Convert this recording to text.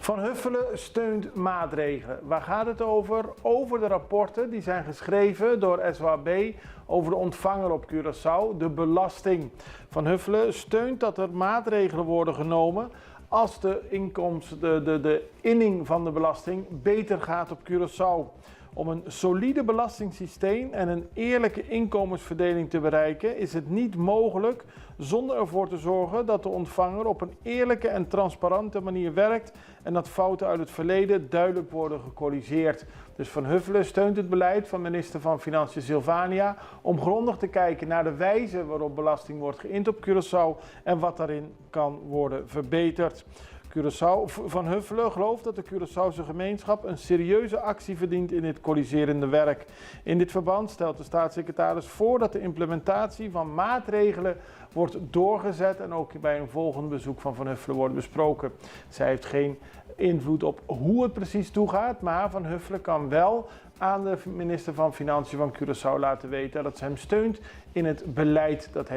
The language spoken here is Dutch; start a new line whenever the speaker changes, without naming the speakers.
Van Huffelen steunt maatregelen. Waar gaat het over? Over de rapporten die zijn geschreven door SWAB over de ontvanger op Curaçao, de belasting. Van Huffelen steunt dat er maatregelen worden genomen als de inning van de belasting beter gaat op Curaçao. Om een solide belastingssysteem en een eerlijke inkomensverdeling te bereiken is het niet mogelijk zonder ervoor te zorgen dat de ontvanger op een eerlijke en transparante manier werkt en dat fouten uit het verleden duidelijk worden gecorrigeerd. Dus Van Huffelen steunt het beleid van minister van Financiën Silvania om grondig te kijken naar de wijze waarop belasting wordt geïnd op Curaçao en wat daarin kan worden verbeterd. Van Huffelen gelooft dat de Curaçaose gemeenschap een serieuze actie verdient in dit corrigerende werk. In dit verband stelt de staatssecretaris voor dat de implementatie van maatregelen wordt doorgezet en ook bij een volgend bezoek van Huffelen wordt besproken. Zij heeft geen invloed op hoe het precies toegaat, maar Van Huffelen kan wel aan de minister van Financiën van Curaçao laten weten dat ze hem steunt in het beleid dat hij